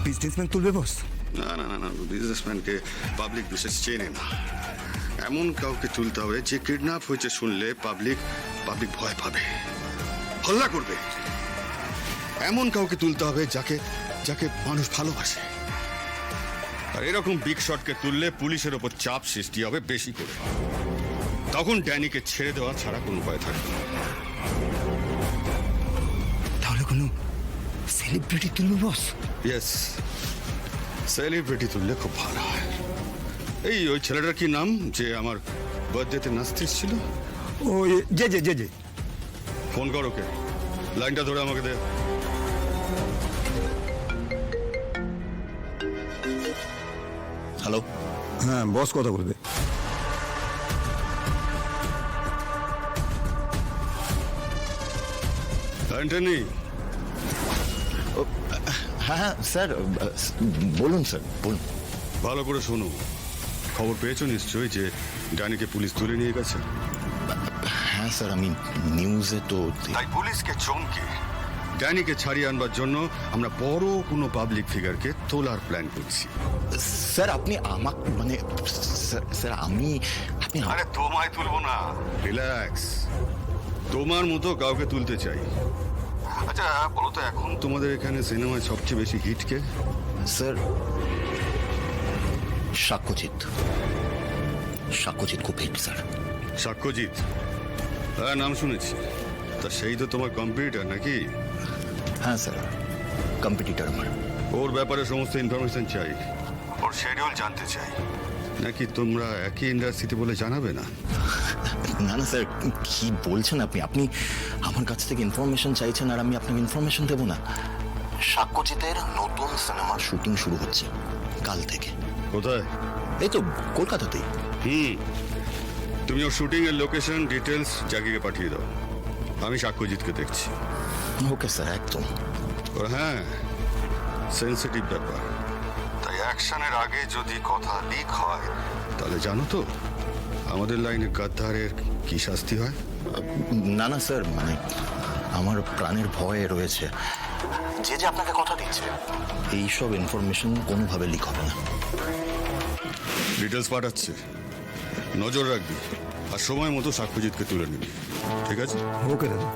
Businessman তুলবে বস? না না না না, বিজনেসম্যানকে পাবলিক বিশেষ চেনে না। এমন কাউকে তুলতে হবে যে কিডন্যাপ হয়েছে শুনলে পাবলিক ভয় পাবে, হল্লা করবে। এমন কাউকে তুলতে হবে যাকে যাকে মানুষ ভালোবাসে। আর এরকম বিগ শটকে তুললে পুলিশের ওপর চাপ সৃষ্টি হবে বেশি করে। তখন ড্যানিকে ছেড়ে দেওয়া ছাড়া কোনো উপায় থাকবে না। তাহলে কোনো সেলিব্রিটি তুলবে বস? ইয়েস, সেলিব্রিটি তুললে খুব ভালো হয়। ওই ছেলেটার কি নাম যে আমার বার্থডেতে নাচতে ছিল? ওই যে যে যে যে ফোন কর ওকে, লাইনটা ধরে আমাকে দে। হ্যালো, হ্যাঁ বস কথা বলবে। অ্যান্টনি, হ্যাঁ হ্যাঁ স্যার, বলুন স্যার বলুন। ভালো করে শোনো। খবর পেয়েছো নিশ্চয়ই যে ড্যানিকে পুলিশ তুলে নিয়ে গেছে? হ্যাঁ স্যার, আমি নিউজে তো তাই পুলিশকে চমকে ড্যানিকে ছাড়িয়ে আনবার জন্য আমরা বড় কোনো পাবলিক ফিগারকে তোলার প্ল্যান করছি। স্যার আপনি আমাকে মানে স্যার আমি আপনি আরে তোমায় তুলবো না, রিল্যাক্স। তোমার মতো কাউকে তুলতে চাই। আচ্ছা বলো তো, এখন তোমাদের এখানে সিনেমায় সবচেয়ে বেশি হিট কে? স্যার সাক্ষ্যজিৎ খুব হিট স্যার। সাক্ষ্যজিৎ? হ্যাঁ, নাম শুনেছি। তা সেই তো তোমার কম্পিটিটর নাকি? হ্যাঁ স্যার, কম্পিটিটর আমার। ওর ব্যাপারে সমস্ত ইনফরমেশন চাই, ওর শিডিউল জানতে চাই। নাকি তোমরা একই ইন্ডাস্ট্রিতে বলে জানাবে না? না না স্যার, কি বলছেন আপনি? আপনি আমার কাছ থেকে ইনফরমেশন চাইছেন আর আমি আপনাকে ইনফরমেশন দেবো না? সাক্ষ্যজিতের নতুন সিনেমার শুটিং শুরু হচ্ছে কাল থেকে। কোথায়? এই তো কলকাতাতেই। তুমি ওর শুটিং এর লোকেশন ডিটেলস জাকিকে পাঠিয়ে দাও, আমি সাক্ষ্যজিৎকে দেখছি। ওকে স্যার, একদম। ওর হ্যাঁ, সেন্সিটিভ ব্যাপার, তাই অ্যাকশনের আগে যদি কথা লিক হয় তাহলে জানো তো আমাদের লাইনে গাদ্দারের কি শাস্তি হয়? না না স্যার, মানে আমার প্রাণের ভয় রয়েছে। যে আপনাকে কথা দিচ্ছে এইসব ইনফরমেশন কোনোভাবে লিক হবে না। ডিটেলস পাঠাচ্ছে, নজর রাখবি আর সময় মতো সাক্ষ্যজিৎকে তুলে নিবি, ঠিক আছে? ওকে দাদা।